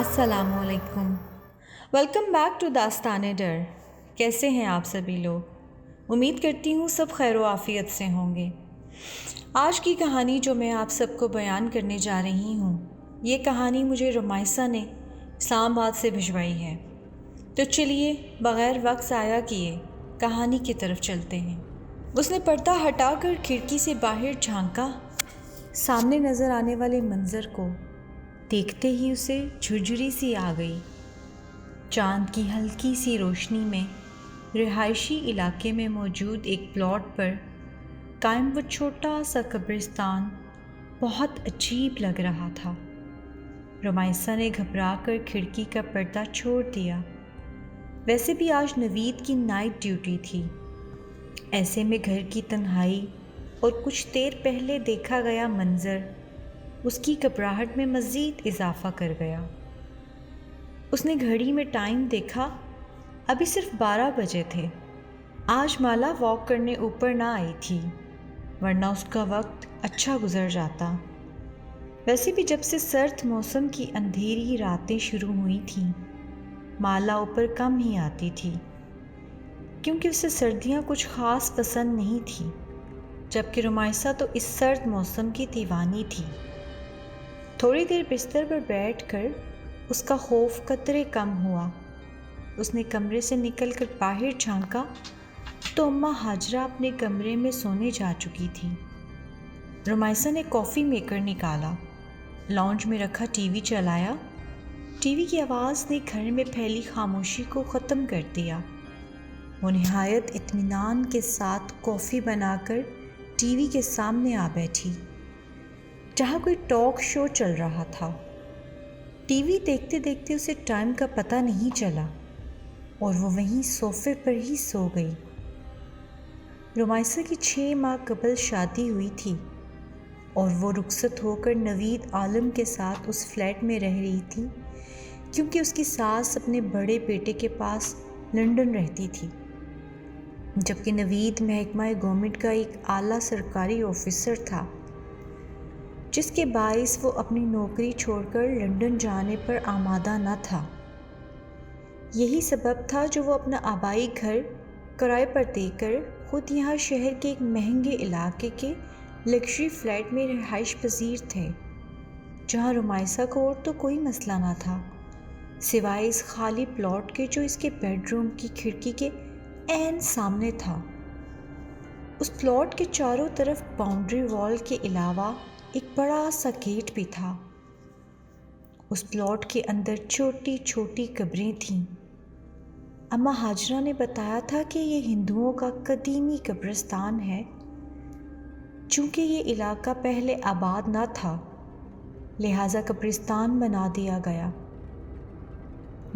السلام علیکم. Welcome back to داستان ڈر. کیسے ہیں آپ سبھی لوگ؟ امید کرتی ہوں سب خیر و عافیت سے ہوں گے. آج کی کہانی جو میں آپ سب کو بیان کرنے جا رہی ہوں، یہ کہانی مجھے رمائسہ نے اسلام آباد سے بھجوائی ہے. تو چلیے بغیر وقت ضائع کیے کہانی کی طرف چلتے ہیں. اس نے پردہ ہٹا کر کھڑکی سے باہر جھانکا. سامنے نظر آنے والے منظر کو دیکھتے ہی اسے جھرجھری سی آ گئی. چاند کی ہلکی سی روشنی میں رہائشی علاقے میں موجود ایک پلاٹ پر قائم وہ چھوٹا سا قبرستان بہت عجیب لگ رہا تھا. رمائسہ نے گھبرا کر کھڑکی کا پردہ چھوڑ دیا. ویسے بھی آج نوید کی نائٹ ڈیوٹی تھی. ایسے میں گھر کی تنہائی اور کچھ دیر پہلے دیکھا گیا منظر اس کی گھبراہٹ میں مزید اضافہ کر گیا. اس نے گھڑی میں ٹائم دیکھا. ابھی صرف 12 بجے تھے. آج مالا واک کرنے اوپر نہ آئی تھی، ورنہ اس کا وقت اچھا گزر جاتا. ویسے بھی جب سے سرد موسم کی اندھیری راتیں شروع ہوئی تھیں، مالا اوپر کم ہی آتی تھی، کیونکہ اسے سردیاں کچھ خاص پسند نہیں تھیں. جبکہ رمائسہ تو اس سرد موسم کی دیوانی تھی. تھوڑی دیر بستر پر بیٹھ کر اس کا خوف قدرے کم ہوا. اس نے کمرے سے نکل کر باہر جھانکا تو اماں ہاجرہ اپنے کمرے میں سونے جا چکی تھی. رمائسہ نے کافی میکر نکالا، لاؤنج میں رکھا ٹی وی چلایا. ٹی وی کی آواز نے گھر میں پھیلی خاموشی کو ختم کر دیا. وہ نہایت اطمینان کے ساتھ کافی بنا کر ٹی وی کے سامنے آ بیٹھی، جہاں کوئی ٹاک شو چل رہا تھا. ٹی وی دیکھتے دیکھتے اسے ٹائم کا پتہ نہیں چلا اور وہ وہیں صوفے پر ہی سو گئی. رمائسہ کی 6 ماہ قبل شادی ہوئی تھی اور وہ رخصت ہو کر نوید عالم کے ساتھ اس فلیٹ میں رہ رہی تھی، کیونکہ اس کی ساس اپنے بڑے بیٹے کے پاس لندن رہتی تھی. جبکہ نوید محکمہ گورنمنٹ کا ایک اعلیٰ سرکاری آفیسر تھا، جس کے باعث وہ اپنی نوکری چھوڑ کر لندن جانے پر آمادہ نہ تھا. یہی سبب تھا جو وہ اپنا آبائی گھر کرائے پر دے کر خود یہاں شہر کے ایک مہنگے علاقے کے لگژری فلیٹ میں رہائش پذیر تھے، جہاں رمائسہ کو اور تو کوئی مسئلہ نہ تھا سوائے اس خالی پلاٹ کے جو اس کے بیڈ روم کی کھڑکی کے عین سامنے تھا. اس پلاٹ کے چاروں طرف باؤنڈری وال کے علاوہ ایک بڑا سا گیٹ بھی تھا. اس پلاٹ کے اندر چھوٹی چھوٹی قبریں تھیں. اماں ہاجرہ نے بتایا تھا کہ یہ ہندوؤں کا قدیمی قبرستان ہے. چونکہ یہ علاقہ پہلے آباد نہ تھا، لہٰذا قبرستان بنا دیا گیا.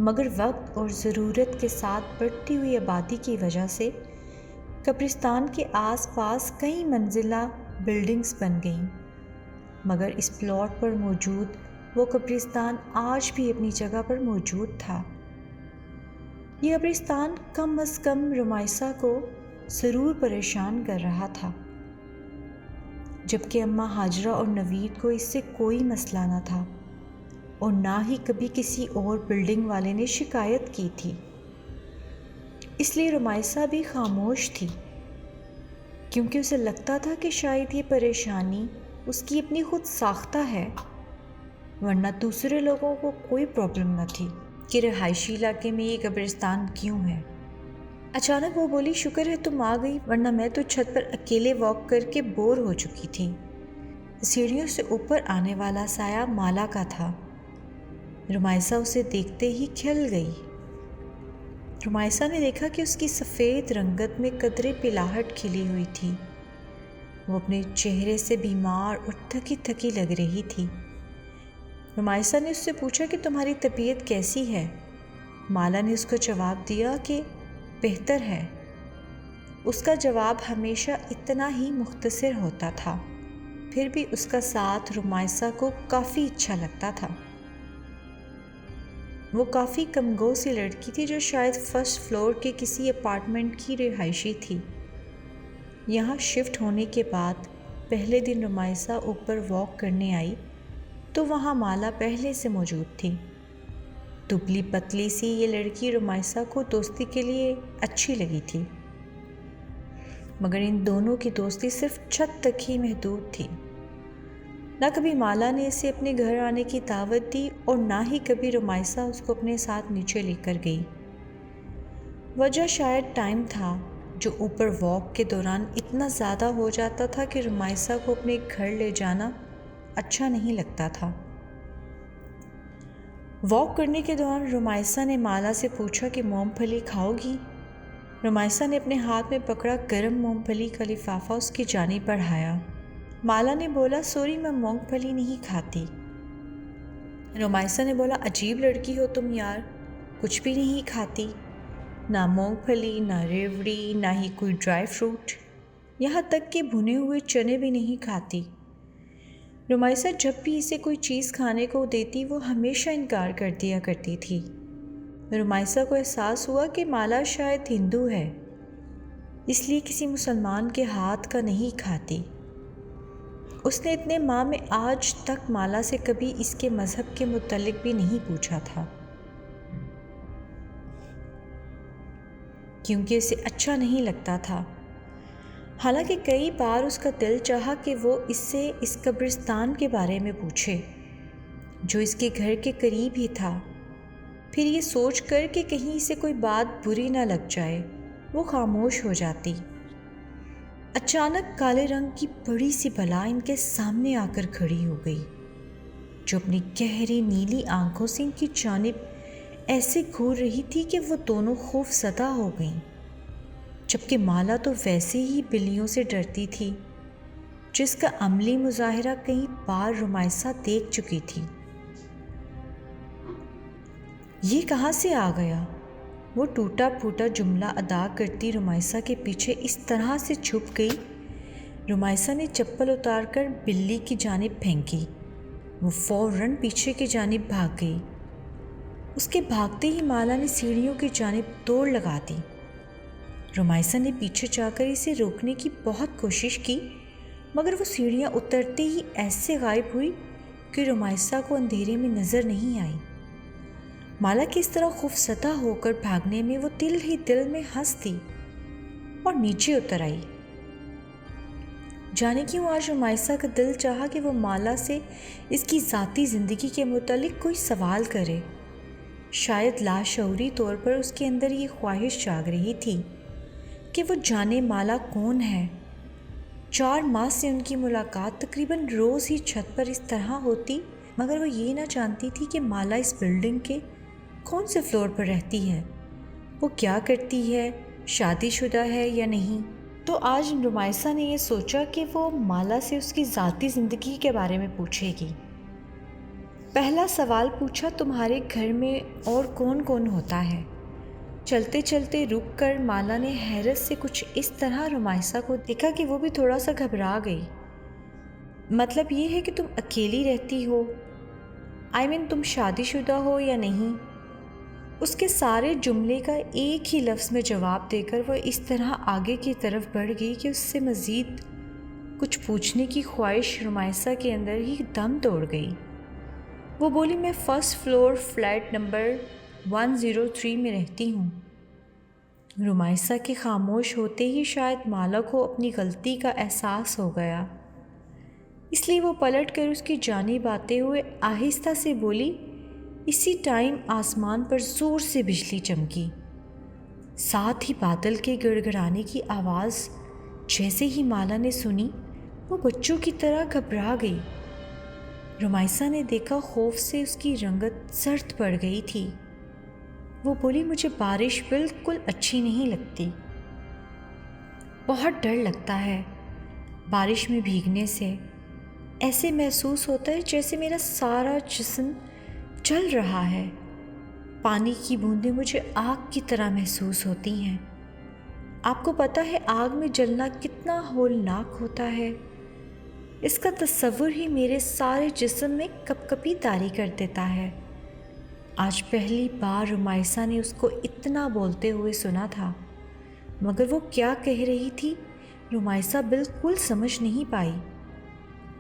مگر وقت اور ضرورت کے ساتھ بڑھتی ہوئی آبادی کی وجہ سے قبرستان کے آس پاس کئی منزلہ بلڈنگز بن گئیں. مگر اس پلاٹ پر موجود وہ قبرستان آج بھی اپنی جگہ پر موجود تھا. یہ قبرستان کم از کم رمائسہ کو ضرور پریشان کر رہا تھا، جبکہ اماں ہاجرہ اور نوید کو اس سے کوئی مسئلہ نہ تھا اور نہ ہی کبھی کسی اور بلڈنگ والے نے شکایت کی تھی. اس لیے رمائسہ بھی خاموش تھی، کیونکہ اسے لگتا تھا کہ شاید یہ پریشانی اس کی اپنی خود ساختہ ہے، ورنہ دوسرے لوگوں کو کوئی پرابلم نہ تھی کہ رہائشی علاقے میں یہ قبرستان کیوں ہے. اچانک وہ بولی، شکر ہے تم آ گئی، ورنہ میں تو چھت پر اکیلے واک کر کے بور ہو چکی تھی. سیڑھیوں سے اوپر آنے والا سایہ مالا کا تھا. رمائسہ اسے دیکھتے ہی کھل گئی. رمائسہ نے دیکھا کہ اس کی سفید رنگت میں قدرے پلاہٹ کھلی ہوئی تھی. وہ اپنے چہرے سے بیمار اور تھکی تھکی لگ رہی تھی. رمائسہ نے اس سے پوچھا کہ تمہاری طبیعت کیسی ہے؟ مالا نے اس کو جواب دیا کہ بہتر ہے. اس کا جواب ہمیشہ اتنا ہی مختصر ہوتا تھا، پھر بھی اس کا ساتھ رمائسہ کو کافی اچھا لگتا تھا. وہ کافی کمگو سی لڑکی تھی جو شاید فرسٹ فلور کے کسی اپارٹمنٹ کی رہائشی تھی. یہاں شفٹ ہونے کے بعد پہلے دن رمائسہ اوپر واک کرنے آئی تو وہاں مالا پہلے سے موجود تھی. دبلی پتلی سی یہ لڑکی رمائسہ کو دوستی کے لیے اچھی لگی تھی، مگر ان دونوں کی دوستی صرف چھت تک ہی محدود تھی۔ نہ کبھی مالا نے اسے اپنے گھر آنے کی دعوت دی اور نہ ہی کبھی رمائسہ اس کو اپنے ساتھ نیچے لے کر گئی۔ وجہ شاید ٹائم تھا جو اوپر واک کے دوران اتنا زیادہ ہو جاتا تھا کہ رمائسہ کو اپنے گھر لے جانا اچھا نہیں لگتا تھا۔ واک کرنے کے دوران رمائسہ نے مالا سے پوچھا کہ مونگ پھلی کھاؤ گی؟ رمائسہ نے اپنے ہاتھ میں پکڑا گرم مونگ پھلی کا لفافہ اس کی جانب بڑھایا۔ مالا نے بولا سوری میں مونگ پھلی نہیں کھاتی۔ رمائسہ نے بولا عجیب لڑکی ہو تم یار، کچھ بھی نہیں کھاتی، نہ مونگ پھلی، نہ ریوڑی، نہ ہی کوئی ڈرائی فروٹ، یہاں تک کہ بھنے ہوئے چنے بھی نہیں کھاتی۔ رمائسہ جب بھی اسے کوئی چیز کھانے کو دیتی وہ ہمیشہ انکار کر دیا کرتی تھی۔ رمائسہ کو احساس ہوا کہ مالا شاید ہندو ہے، اس لیے کسی مسلمان کے ہاتھ کا نہیں کھاتی۔ اس نے اتنے ماہ میں آج تک مالا سے کبھی اس کے مذہب کے متعلق بھی نہیں پوچھا تھا، کیونکہ اسے اچھا نہیں لگتا تھا۔ حالانکہ کئی بار اس کا دل چاہا کہ وہ اس سے اس قبرستان کے بارے میں پوچھے جو اس کے گھر کے قریب ہی تھا، پھر یہ سوچ کر کہ کہیں اسے کوئی بات بری نہ لگ جائے وہ خاموش ہو جاتی۔ اچانک کالے رنگ کی بڑی سی بلا ان کے سامنے آ کر کھڑی ہو گئی، جو اپنی گہری نیلی آنکھوں سے ان کی جانب ایسے گھور رہی تھی کہ وہ دونوں خوف زدہ ہو گئیں، جبکہ مالا تو ویسے ہی بلیوں سے ڈرتی تھی، جس کا عملی مظاہرہ کئی بار رمائسہ دیکھ چکی تھی۔ یہ کہاں سے آ گیا؟ وہ ٹوٹا پھوٹا جملہ ادا کرتی رمائسہ کے پیچھے اس طرح سے چھپ گئی۔ رمائسہ نے چپل اتار کر بلی کی جانب پھینکی، وہ فوراً پیچھے کی جانب بھاگ گئی۔ اس کے بھاگتے ہی مالا نے سیڑھیوں کی جانب دوڑ لگا دی۔ رمائسہ نے پیچھے جا کر اسے روکنے کی بہت کوشش کی، مگر وہ سیڑھیاں اترتے ہی ایسے غائب ہوئی کہ رمائسہ کو اندھیرے میں نظر نہیں آئی۔ مالا کی اس طرح خوفزدہ ہو کر بھاگنے میں وہ دل ہی دل میں ہنس دی اور نیچے اتر آئی۔ جانے کیوں آج رمائسہ کا دل چاہا کہ وہ مالا سے اس کی ذاتی زندگی کے متعلق کوئی سوال کرے۔ شاید لاشعوری طور پر اس کے اندر یہ خواہش جاگ رہی تھی کہ وہ جانے مالا کون ہے۔ 4 ماہ سے ان کی ملاقات تقریباً روز ہی چھت پر اس طرح ہوتی، مگر وہ یہ نہ جانتی تھی کہ مالا اس بلڈنگ کے کون سے فلور پر رہتی ہے، وہ کیا کرتی ہے، شادی شدہ ہے یا نہیں۔ تو آج رمائسہ نے یہ سوچا کہ وہ مالا سے اس کی ذاتی زندگی کے بارے میں پوچھے گی۔ پہلا سوال پوچھا تمہارے گھر میں اور کون کون ہوتا ہے؟ چلتے چلتے رک کر مالا نے حیرت سے کچھ اس طرح رمائسہ کو دیکھا کہ وہ بھی تھوڑا سا گھبرا گئی۔ مطلب یہ ہے کہ تم اکیلی رہتی ہو؟ تم شادی شدہ ہو یا نہیں؟ اس کے سارے جملے کا ایک ہی لفظ میں جواب دے کر وہ اس طرح آگے کی طرف بڑھ گئی کہ اس سے مزید کچھ پوچھنے کی خواہش رمائسہ کے اندر ہی دم توڑ گئی۔ وہ بولی میں 1st فلور فلیٹ نمبر 103 میں رہتی ہوں۔ رمائسہ کے خاموش ہوتے ہی شاید مالا کو اپنی غلطی کا احساس ہو گیا، اس لیے وہ پلٹ کر اس کی جانب آتے ہوئے آہستہ سے بولی۔ اسی ٹائم آسمان پر زور سے بجلی چمکی، ساتھ ہی بادل کے گڑ گڑانے کی آواز جیسے ہی مالا نے سنی وہ بچوں کی طرح گھبرا گئی۔ رمائسہ نے دیکھا خوف سے اس کی رنگت زرد پڑ گئی تھی۔ وہ بولی مجھے بارش بالکل اچھی نہیں لگتی، بہت ڈر لگتا ہے بارش میں بھیگنے سے، ایسے محسوس ہوتا ہے جیسے میرا سارا جسم جل رہا ہے، پانی کی بوندیں مجھے آگ کی طرح محسوس ہوتی ہیں۔ آپ کو پتہ ہے آگ میں جلنا کتنا ہولناک ہوتا ہے، اس کا تصور ہی میرے سارے جسم میں کپ کپی طاری کر دیتا ہے۔ آج پہلی بار رمائسہ نے اس کو اتنا بولتے ہوئے سنا تھا، مگر وہ کیا کہہ رہی تھی رمائسہ بالکل سمجھ نہیں پائی۔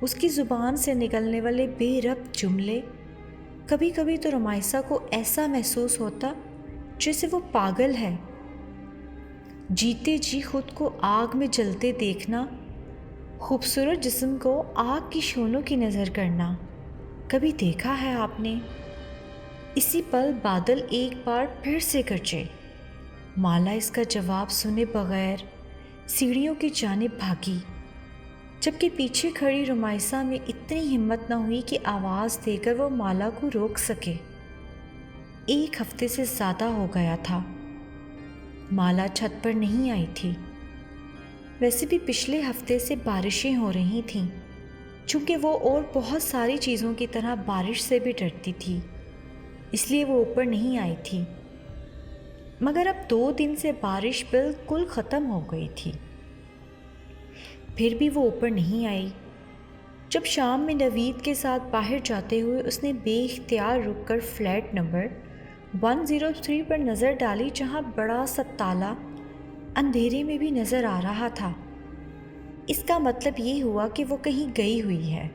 اس کی زبان سے نکلنے والے بے ربط جملے کبھی کبھی تو رمائسہ کو ایسا محسوس ہوتا جیسے وہ پاگل ہے۔ جیتے جی خود کو آگ میں جلتے دیکھنا، خوبصورت جسم کو آگ کی شعلوں کی نظر کرنا، کبھی دیکھا ہے آپ نے؟ اسی پل بادل ایک بار پھر سے گرجے۔ مالا اس کا جواب سنے بغیر سیڑھیوں کی جانب بھاگی، جبکہ پیچھے کھڑی رمائسہ میں اتنی ہمت نہ ہوئی کہ آواز دے کر وہ مالا کو روک سکے۔ 1 ہفتے سے زیادہ ہو گیا تھا مالا چھت پر نہیں آئی تھی۔ ویسے بھی پچھلے ہفتے سے بارشیں ہو رہی تھیں، چونکہ وہ اور بہت ساری چیزوں کی طرح بارش سے بھی ڈرتی تھی، اس لیے وہ اوپر نہیں آئی تھی۔ مگر اب 2 دن سے بارش بالکل ختم ہو گئی تھی، پھر بھی وہ اوپر نہیں آئی۔ جب شام میں نوید کے ساتھ باہر جاتے ہوئے اس نے بے اختیار رک کر فلیٹ نمبر 103 پر نظر ڈالی، جہاں بڑا سا تالا اندھیرے میں بھی نظر آ رہا تھا، اس کا مطلب یہ ہوا کہ وہ کہیں گئی ہوئی ہے۔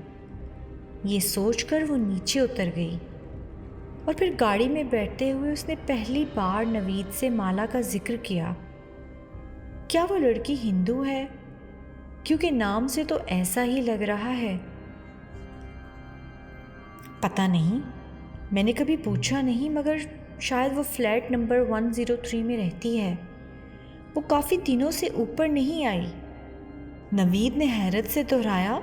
یہ سوچ کر وہ نیچے اتر گئی، اور پھر گاڑی میں بیٹھتے ہوئے اس نے پہلی بار نوید سے مالا کا ذکر کیا۔ کیا وہ لڑکی ہندو ہے؟ کیونکہ نام سے تو ایسا ہی لگ رہا ہے۔ پتہ نہیں، میں نے کبھی پوچھا نہیں، مگر شاید وہ فلیٹ نمبر 103 میں رہتی ہے۔ وہ کافی دنوں سے اوپر نہیں آئی۔ نوید نے حیرت سے دہرایا،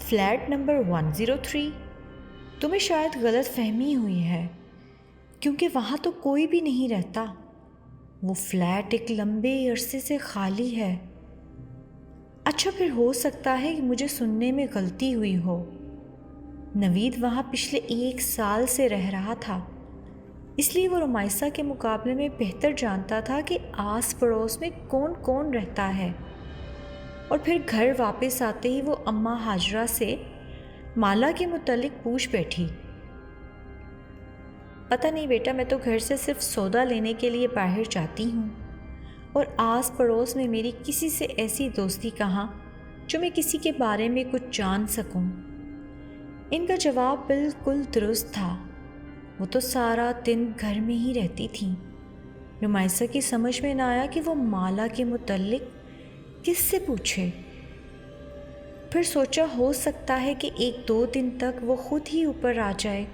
فلیٹ نمبر 103؟ تمہیں شاید غلط فہمی ہوئی ہے، کیونکہ وہاں تو کوئی بھی نہیں رہتا۔ وہ فلیٹ ایک لمبے عرصے سے خالی ہے۔ اچھا، پھر ہو سکتا ہے کہ مجھے سننے میں غلطی ہوئی ہو۔ نوید وہاں پچھلے 1 سال سے رہ رہا تھا، اس لیے وہ رمائسہ کے مقابلے میں بہتر جانتا تھا کہ آس پڑوس میں کون کون رہتا ہے۔ اور پھر گھر واپس آتے ہی وہ اماں ہاجرہ سے مالا کے متعلق پوچھ بیٹھی۔ پتہ نہیں بیٹا، میں تو گھر سے صرف سودا لینے کے لیے باہر جاتی ہوں، اور آس پڑوس میں میری کسی سے ایسی دوستی کہاں جو میں کسی کے بارے میں کچھ جان سکوں۔ ان کا جواب بالکل درست تھا، وہ تو سارا دن گھر میں ہی رہتی تھیں۔ رمائسہ کی سمجھ میں نہ آیا کہ وہ مالا کے متعلق کس سے پوچھے۔ پھر سوچا ہو سکتا ہے کہ 1-2 دن تک وہ خود ہی اوپر آ جائے،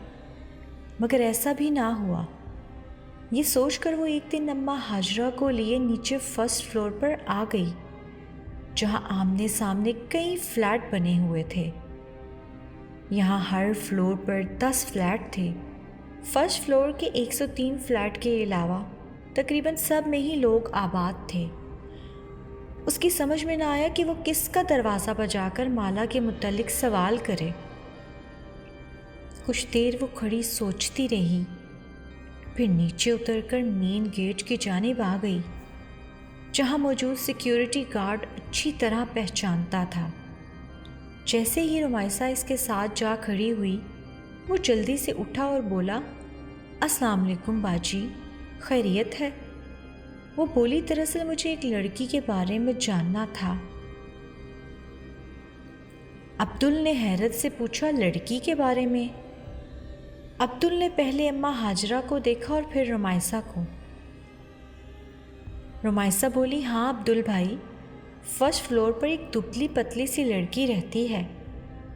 مگر ایسا بھی نہ ہوا۔ یہ سوچ کر وہ ایک دن اماں ہاجرہ کو لیے نیچے فرسٹ فلور پر آ گئی، جہاں آمنے سامنے کئی فلیٹ بنے ہوئے تھے۔ یہاں ہر فلور پر 10 فلیٹ تھے۔ فرسٹ فلور کے 103 فلیٹ کے علاوہ تقریباً سب میں ہی لوگ آباد تھے۔ اس کی سمجھ میں نہ آیا کہ وہ کس کا دروازہ بجا کر مالا کے متعلق سوال کرے۔ کچھ دیر وہ کھڑی سوچتی رہی، پھر نیچے اتر کر مین گیٹ کی جانب آ گئی، جہاں موجود سیکیورٹی گارڈ اچھی طرح پہچانتا تھا۔ جیسے ہی رمائسہ اس کے ساتھ جا کھڑی ہوئی، وہ جلدی سے اٹھا اور بولا، السلام علیکم باجی، خیریت ہے؟ وہ بولی، دراصل مجھے ایک لڑکی کے بارے میں جاننا تھا۔ عبدل نے حیرت سے پوچھا، لڑکی کے بارے میں؟ عبدل نے پہلے اماں ہاجرہ کو دیکھا اور پھر رمائسہ کو۔ رمائسہ بولی، ہاں عبدل بھائی، فرسٹ فلور پر ایک دبلی پتلی سی لڑکی رہتی ہے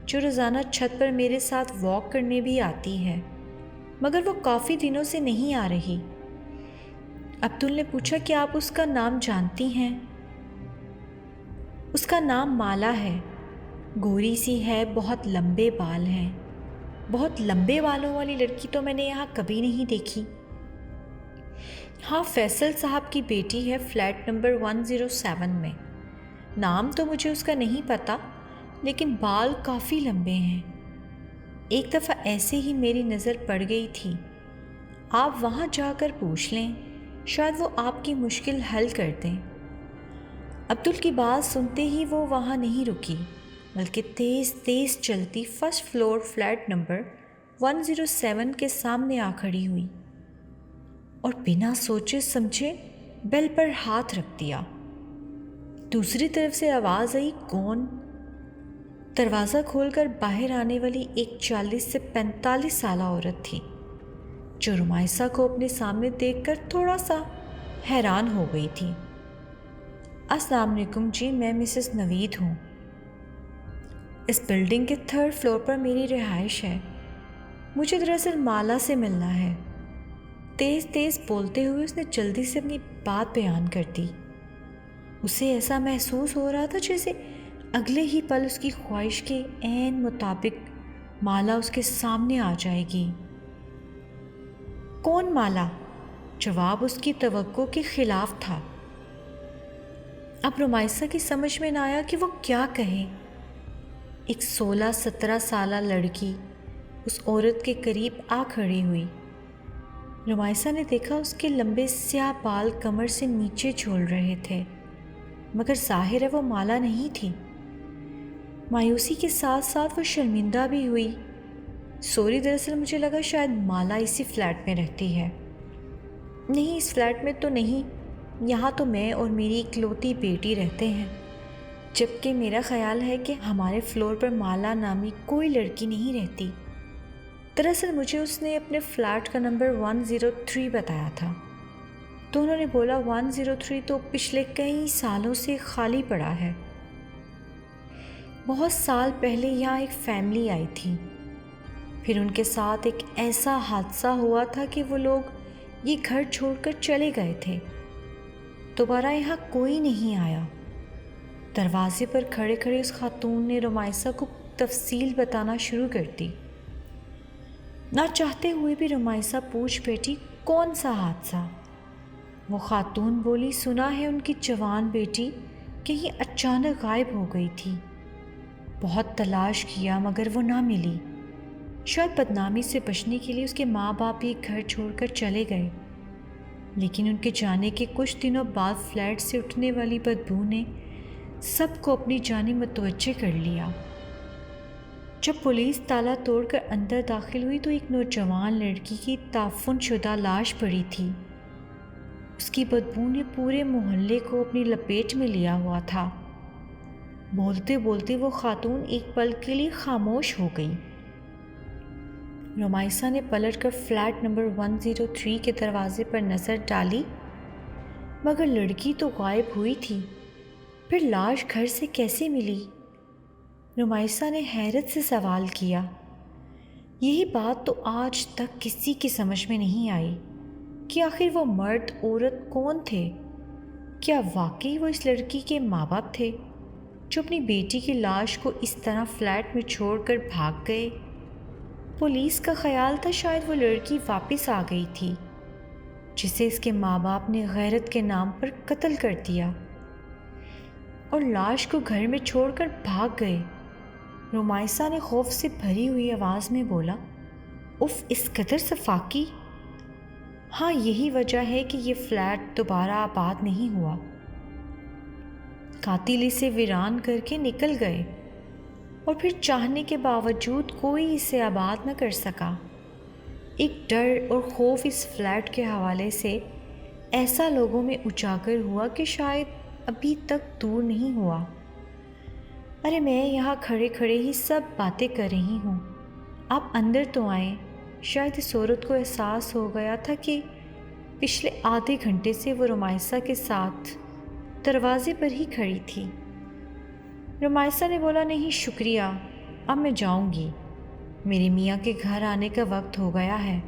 جو روزانہ چھت پر میرے ساتھ واک کرنے بھی آتی ہے، مگر وہ کافی دنوں سے نہیں آ رہی۔ عبدل نے پوچھا، کیا آپ اس کا نام جانتی ہیں؟ اس کا نام مالا ہے، گوری سی ہے، بہت لمبے بال ہیں۔ بہت لمبے بالوں والی لڑکی تو میں نے یہاں کبھی نہیں دیکھی۔ ہاں، فیصل صاحب کی بیٹی ہے فلیٹ نمبر 107 میں۔ نام تو مجھے اس کا نہیں پتہ، لیکن بال کافی لمبے ہیں۔ ایک دفعہ ایسے ہی میری نظر پڑ گئی تھی۔ آپ وہاں جا کر پوچھ لیں، شاید وہ آپ کی مشکل حل کر دیں۔ عبدل کی بات سنتے ہی وہ وہاں نہیں رکی، بلکہ تیز تیز چلتی فرسٹ فلور فلیٹ نمبر 107 کے سامنے آ کھڑی ہوئی اور بنا سوچے سمجھے بیل پر ہاتھ رکھ دیا۔ دوسری طرف سے آواز آئی، کون؟ دروازہ کھول کر باہر آنے والی ایک 40 سے 45 سالہ عورت تھی۔ جو رمائسہ کو اپنے سامنے دیکھ کر تھوڑا سا حیران ہو گئی تھی۔ السلام علیکم جی، میں مسز نوید ہوں۔ اس بلڈنگ کے 3rd فلور پر میری رہائش ہے۔ مجھے دراصل مالا سے ملنا ہے۔ تیز تیز بولتے ہوئے اس نے جلدی سے اپنی بات بیان کر دی۔ اسے ایسا محسوس ہو رہا تھا جیسے اگلے ہی پل اس کی خواہش کے عین مطابق مالا اس کے سامنے آ جائے گی۔ کون مالا؟ جواب اس کی توقع کے خلاف تھا۔ اب رمائسہ کی سمجھ میں نہ آیا کہ وہ کیا کہے۔ ایک 16-17 سالہ لڑکی اس عورت کے قریب آ کھڑی ہوئی۔ رمائسہ نے دیکھا اس کے لمبے سیاہ بال کمر سے نیچے جھول رہے تھے، مگر ظاہر ہے وہ مالا نہیں تھی۔ مایوسی کے ساتھ ساتھ وہ شرمندہ بھی ہوئی۔ سوری، دراصل مجھے لگا شاید مالا اسی فلیٹ میں رہتی ہے۔ نہیں، اس فلیٹ میں تو نہیں، یہاں تو میں اور میری اکلوتی بیٹی رہتے ہیں، جبکہ میرا خیال ہے کہ ہمارے فلور پر مالا نامی کوئی لڑکی نہیں رہتی۔ دراصل مجھے اس نے اپنے فلیٹ کا نمبر 103 بتایا تھا، تو انہوں نے بولا 103 تو پچھلے کئی سالوں سے خالی پڑا ہے۔ بہت سال پہلے یہاں ایک فیملی آئی تھی، پھر ان کے ساتھ ایک ایسا حادثہ ہوا تھا کہ وہ لوگ یہ گھر چھوڑ کر چلے گئے تھے۔ دوبارہ یہاں کوئی نہیں آیا۔ دروازے پر کھڑے کھڑے اس خاتون نے رمائسہ کو تفصیل بتانا شروع کر دی۔ نہ چاہتے ہوئے بھی رمائسہ پوچھ بیٹھی، کون سا حادثہ؟ وہ خاتون بولی، سنا ہے ان کی جوان بیٹی کہیں اچانک غائب ہو گئی تھی۔ بہت تلاش کیا مگر وہ نہ ملی۔ شاید بدنامی سے بچنے کے لیے اس کے ماں باپ بھی گھر چھوڑ کر چلے گئے، لیکن ان کے جانے کے کچھ دنوں بعد فلیٹ سے اٹھنے والی بدبو نے سب کو اپنی جانب متوجہ کر لیا۔ جب پولیس تالا توڑ کر اندر داخل ہوئی تو ایک نوجوان لڑکی کی تعفن شدہ لاش پڑی تھی۔ اس کی بدبو نے پورے محلے کو اپنی لپیٹ میں لیا ہوا تھا۔ بولتے بولتے وہ خاتون ایک پل کے لیے خاموش ہو گئی۔ رمائسہ نے پلٹ کر فلیٹ نمبر 103 کے دروازے پر نظر ڈالی، مگر لڑکی تو غائب ہوئی تھی، پھر لاش گھر سے کیسے ملی؟ رمائسہ نے حیرت سے سوال کیا۔ یہی بات تو آج تک کسی کی سمجھ میں نہیں آئی کہ آخر وہ مرد عورت کون تھے۔ کیا واقعی وہ اس لڑکی کے ماں باپ تھے جو اپنی بیٹی کی لاش کو اس طرح فلیٹ میں چھوڑ کر بھاگ گئے؟ پولیس کا خیال تھا شاید وہ لڑکی واپس آ گئی تھی، جسے اس کے ماں باپ نے غیرت کے نام پر قتل کر دیا اور لاش کو گھر میں چھوڑ کر بھاگ گئے۔ رمائسہ نے خوف سے بھری ہوئی آواز میں بولا، اف، اس قدر سفاکی! ہاں، یہی وجہ ہے کہ یہ فلیٹ دوبارہ آباد نہیں ہوا۔ قاتل اسے ویران کر کے نکل گئے اور پھر چاہنے کے باوجود کوئی اسے آباد نہ کر سکا۔ ایک ڈر اور خوف اس فلیٹ کے حوالے سے ایسا لوگوں میں اجاگر ہوا کہ شاید ابھی تک دور نہیں ہوا۔ ارے، میں یہاں کھڑے کھڑے ہی سب باتیں کر رہی ہوں، آپ اندر تو آئیں۔ شاید اس عورت کو احساس ہو گیا تھا کہ پچھلے آدھے گھنٹے سے وہ رمائسہ کے ساتھ دروازے پر ہی کھڑی تھی۔ رمائسہ نے بولا، نہیں شکریہ، اب میں جاؤں گی، میرے میاں کے گھر آنے کا وقت ہو گیا ہے۔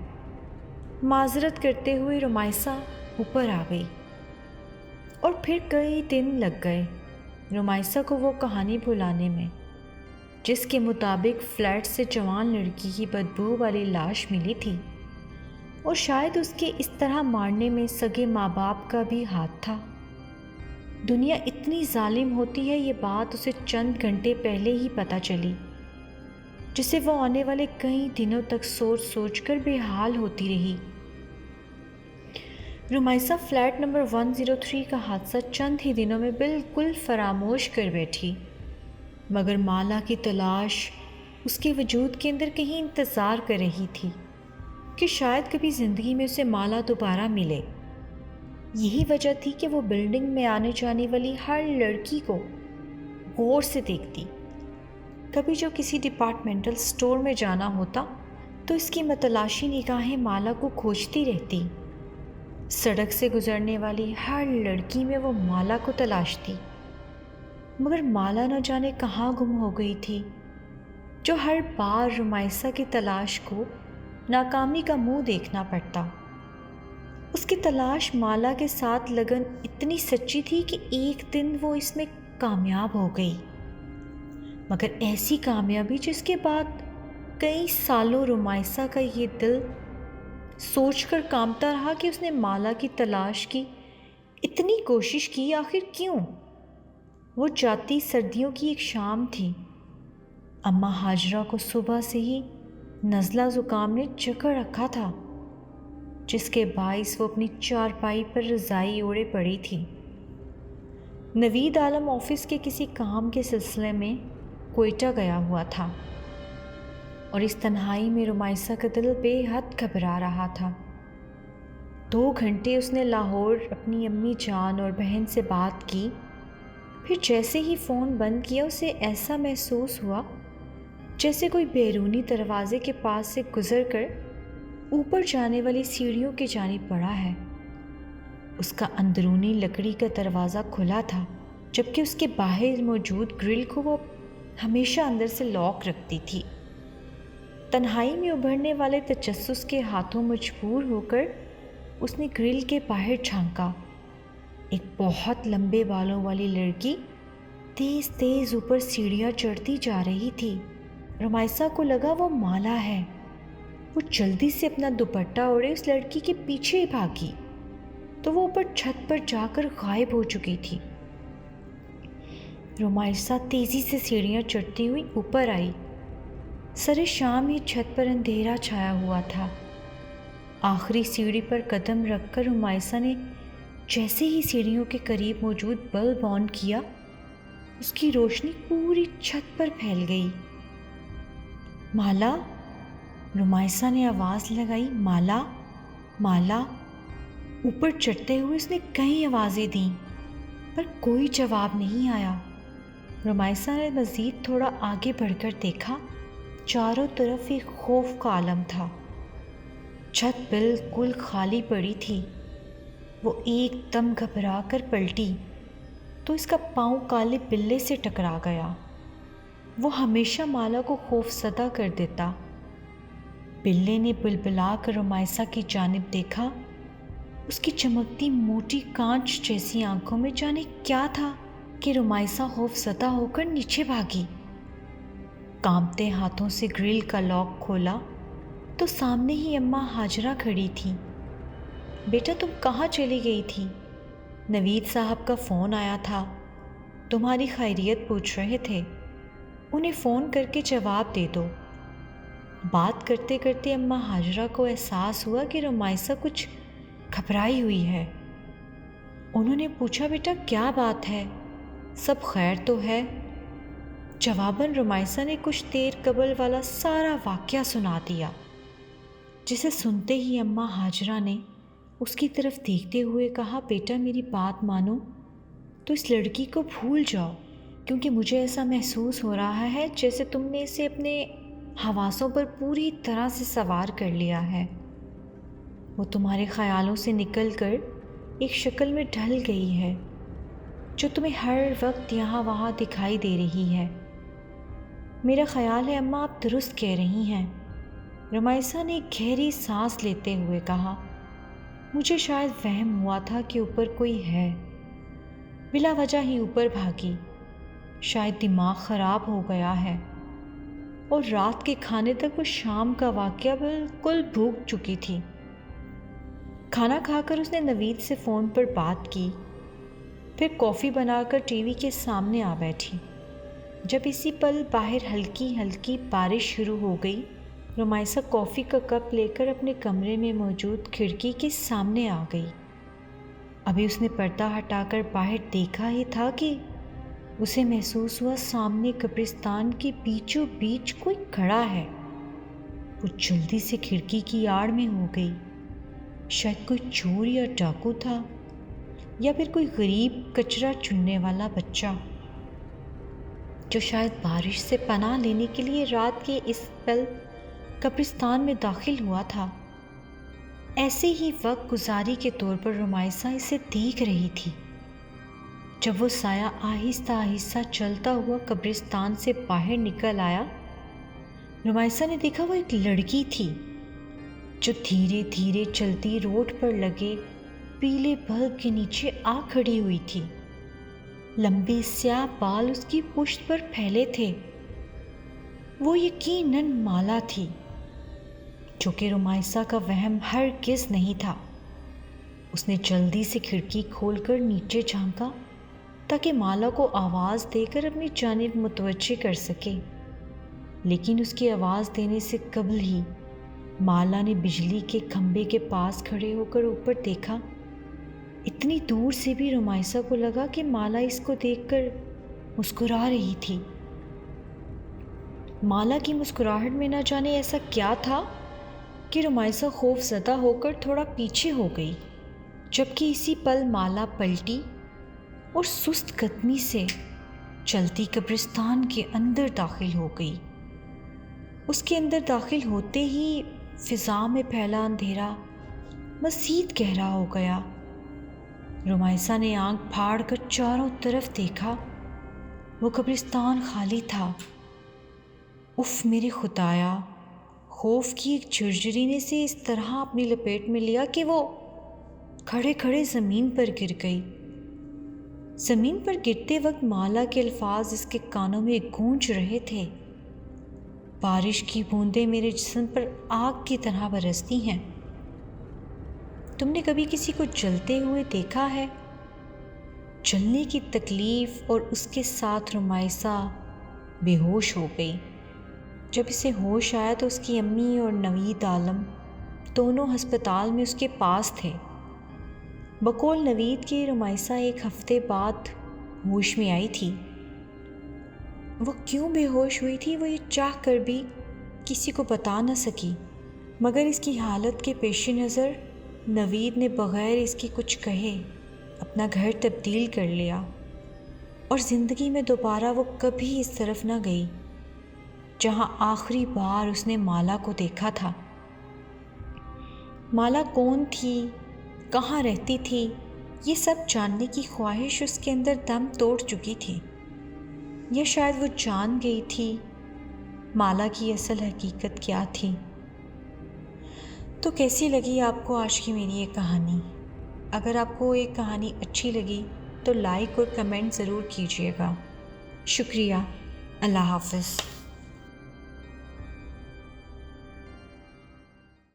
معذرت کرتے ہوئے رمائسہ اوپر آ گئی اور پھر کئی دن لگ گئے رمائسہ کو وہ کہانی بھلانے میں جس کے مطابق فلیٹ سے جوان لڑکی کی بدبو والی لاش ملی تھی، اور شاید اس کے اس طرح مارنے میں سگے ماں باپ کا بھی ہاتھ تھا۔ دنیا اتنی ظالم ہوتی ہے، یہ بات اسے چند گھنٹے پہلے ہی پتہ چلی، جسے وہ آنے والے کئی دنوں تک سوچ سوچ کر بے حال ہوتی رہی۔ رمائسہ فلیٹ نمبر 103 کا حادثہ چند ہی دنوں میں بالکل فراموش کر بیٹھی، مگر مالا کی تلاش اس کے وجود کے اندر کہیں انتظار کر رہی تھی کہ شاید کبھی زندگی میں اسے مالا دوبارہ ملے۔ یہی وجہ تھی کہ وہ بلڈنگ میں آنے جانے والی ہر لڑکی کو غور سے دیکھتی۔ کبھی جو کسی ڈپارٹمنٹل سٹور میں جانا ہوتا تو اس کی متلاشی نگاہیں مالا کو کھوجتی رہتی۔ سڑک سے گزرنے والی ہر لڑکی میں وہ مالا کو تلاشتی، مگر مالا نہ جانے کہاں گم ہو گئی تھی، جو ہر بار رمیسا کی تلاش کو ناکامی کا منہ دیکھنا پڑتا۔ اس کی تلاش مالا کے ساتھ لگن اتنی سچی تھی کہ ایک دن وہ اس میں کامیاب ہو گئی، مگر ایسی کامیابی جس کے بعد کئی سالوں رمیسا کا یہ دل سوچ کر کانپتا رہا کہ اس نے مالا کی تلاش کی اتنی کوشش کی، آخر کیوں؟ وہ جاتی سردیوں کی ایک شام تھی۔ اماں ہاجرہ کو صبح سے ہی نزلہ زکام نے جکڑ رکھا تھا، جس کے باعث وہ اپنی چارپائی پر رضائی اوڑھے پڑی تھی۔ نوید عالم آفس کے کسی کام کے سلسلے میں کوئٹہ گیا ہوا تھا، اور اس تنہائی میں رمیسا کا دل بے حد گھبرا رہا تھا۔ 2 گھنٹے اس نے لاہور اپنی امی جان اور بہن سے بات کی، پھر جیسے ہی فون بند کیا اسے ایسا محسوس ہوا جیسے کوئی بیرونی دروازے کے پاس سے گزر کر اوپر جانے والی سیڑھیوں کی جانب بڑھا ہے۔ اس کا اندرونی لکڑی کا دروازہ کھلا تھا، جبکہ اس کے باہر موجود گرل کو وہ ہمیشہ اندر سے لاک رکھتی تھی۔ تنہائی میں ابھرنے والے تجسس کے ہاتھوں مجبور ہو کر اس نے گرل کے باہر جھانکا۔ ایک بہت لمبے بالوں والی لڑکی تیز تیز اوپر سیڑھیاں چڑھتی جا رہی تھی۔ رمیسا کو لگا وہ مالا ہے۔ وہ جلدی سے اپنا دوپٹہ اوڑھے اس لڑکی کے پیچھے ہی بھاگی تو وہ اوپر چھت پر جا کر غائب ہو چکی تھی۔ رمیسا تیزی سے سیڑھیاں چڑھتی ہوئی اوپر آئی۔ سرے شام ہی چھت پر اندھیرا چھایا ہوا تھا۔ آخری سیڑھی پر قدم رکھ کر رمیسا نے جیسے ہی سیڑھیوں کے قریب موجود بلب آن کیا، اس کی روشنی پوری چھت پر پھیل گئی۔ مالا، رمیسا نے آواز لگائی، مالا، مالا۔ اوپر چڑھتے ہوئے اس نے کئی آوازیں دیں، پر کوئی جواب نہیں آیا۔ رمیسا نے مزید تھوڑا آگے بڑھ کر دیکھا، چاروں طرف ایک خوف کا عالم تھا۔ چھت بالکل خالی پڑی تھی۔ وہ ایک دم گھبرا کر پلٹی تو اس کا پاؤں کالے بلے سے ٹکرا گیا۔ وہ ہمیشہ مالا کو خوف زدہ کر دیتا۔ بلے نے بلبلا کر رمیسا کی جانب دیکھا۔ اس کی چمکتی موٹی کانچ جیسی آنکھوں میں جانے کیا تھا کہ رمیسا خوف زدہ ہو کر نیچے بھاگی۔ کانپتے ہاتھوں سے گرل کا لاک کھولا تو سامنے ہی اماں ہاجرہ کھڑی تھی۔ بیٹا تم کہاں چلی گئی تھی؟ نوید صاحب کا فون آیا تھا، تمہاری خیریت پوچھ رہے تھے، انہیں فون کر کے جواب دے دو۔ بات کرتے کرتے اماں ہاجرہ کو احساس ہوا کہ رمیسا کچھ گھبرائی ہوئی ہے۔ انہوں نے پوچھا، بیٹا کیا بات ہے، سب خیر تو ہے؟ جواباً رمیسا نے کچھ دیر قبل والا سارا واقعہ سنا دیا، جسے سنتے ہی اماں ہاجرہ نے اس کی طرف دیکھتے ہوئے کہا، بیٹا میری بات مانو تو اس لڑکی کو بھول جاؤ، کیونکہ مجھے ایسا محسوس ہو رہا ہے جیسے تم نے اسے اپنے حواسوں پر پوری طرح سے سوار کر لیا ہے۔ وہ تمہارے خیالوں سے نکل کر ایک شکل میں ڈھل گئی ہے جو تمہیں ہر وقت یہاں وہاں دکھائی دے رہی ہے۔ میرا خیال ہے اماں آپ درست کہہ رہی ہیں، رمیسا نے گہری سانس لیتے ہوئے کہا۔ مجھے شاید وہم ہوا تھا کہ اوپر کوئی ہے، بلا وجہ ہی اوپر بھاگی، شاید دماغ خراب ہو گیا ہے، اور رات کے کھانے تک وہ شام کا واقعہ بالکل بھول چکی تھی۔ کھانا کھا کر اس نے نوید سے فون پر بات کی، پھر کافی بنا کر ٹی وی کے سامنے آ بیٹھی۔ جب اسی پل باہر ہلکی ہلکی بارش شروع ہو گئی، رمیسا کافی کا کپ لے کر اپنے کمرے میں موجود کھڑکی کے سامنے آ گئی۔ ابھی اس نے پردہ ہٹا کر باہر دیکھا ہی تھا کہ اسے محسوس ہوا سامنے قبرستان کے بیچوں بیچ کوئی کھڑا ہے۔ وہ جلدی سے کھڑکی کی آڑ میں ہو گئی۔ شاید کوئی چور یا ڈاکو تھا، یا پھر کوئی غریب کچرا چننے والا بچہ، جو شاید بارش سے پناہ لینے کے لیے رات کے اس پل قبرستان میں داخل ہوا تھا۔ ایسے ہی وقت گزاری کے طور پر رمائسہ اسے دیکھ رہی تھی۔ جب وہ سایہ آہستہ آہستہ چلتا ہوا قبرستان سے باہر نکل آیا، رمائسہ نے دیکھا وہ ایک لڑکی تھی جو دھیرے دھیرے چلتی روڈ پر لگے پیلے بلب کے نیچے آ کھڑی ہوئی تھی۔ لمبے سیاہ بال اس کی پشت پر پھیلے تھے۔ وہ یقیناً مالا تھی، جو کہ رمائسہ کا وہم ہرگز نہیں تھا۔ اس نے جلدی سے کھڑکی کھول کر نیچے جھانکا تاکہ مالا کو آواز دے کر اپنی جانب متوجہ کر سکے، لیکن اس کی آواز دینے سے قبل ہی مالا نے بجلی کے کھمبے کے پاس کھڑے ہو کر اوپر دیکھا۔ اتنی دور سے بھی رمائسہ کو لگا کہ مالا اس کو دیکھ کر مسکرا رہی تھی۔ مالا کی مسکراہٹ میں نہ جانے ایسا کیا تھا کہ رمائسہ خوف زدہ ہو کر تھوڑا پیچھے ہو گئی، جبکہ اسی پل مالا پلٹی اور سست قدمی سے چلتی قبرستان کے اندر داخل ہو گئی۔ اس کے اندر داخل ہوتے ہی فضا میں پھیلا اندھیرا مزید گہرا ہو گیا۔ رمائسہ نے آنکھ پھاڑ کر چاروں طرف دیکھا۔ وہ قبرستان خالی تھا۔ اف میرے خدایا! خوف کی ایک جھرجری نے اسے اس طرح اپنی لپیٹ میں لیا کہ وہ کھڑے کھڑے زمین پر گر گئی۔ زمین پر گرتے وقت مالا کے الفاظ اس کے کانوں میں گونج رہے تھے۔ بارش کی بوندیں میرے جسم پر آگ کی طرح برستی ہیں۔ تم نے کبھی کسی کو جلتے ہوئے دیکھا ہے؟ جلنے کی تکلیف اور اس کے ساتھ رمائسہ بے ہوش ہو گئی۔ جب اسے ہوش آیا تو اس کی امی اور نوید عالم دونوں ہسپتال میں اس کے پاس تھے۔ بقول نوید کے رمائسہ ایک ہفتے بعد ہوش میں آئی تھی۔ وہ کیوں بے ہوش ہوئی تھی وہ یہ چاہ کر بھی کسی کو بتا نہ سکی، مگر اس کی حالت کے پیش نظر نوید نے بغیر اس کے کچھ کہے اپنا گھر تبدیل کر لیا، اور زندگی میں دوبارہ وہ کبھی اس طرف نہ گئی جہاں آخری بار اس نے مالا کو دیکھا تھا۔ مالا کون تھی، کہاں رہتی تھی، یہ سب جاننے کی خواہش اس کے اندر دم توڑ چکی تھی، یا شاید وہ جان گئی تھی مالا کی اصل حقیقت کیا تھی۔ تو کیسی لگی آپ کو آج کی میری یہ کہانی؟ اگر آپ کو یہ کہانی اچھی لگی تو لائک اور کمنٹ ضرور کیجیے گا۔ شکریہ۔ اللہ حافظ۔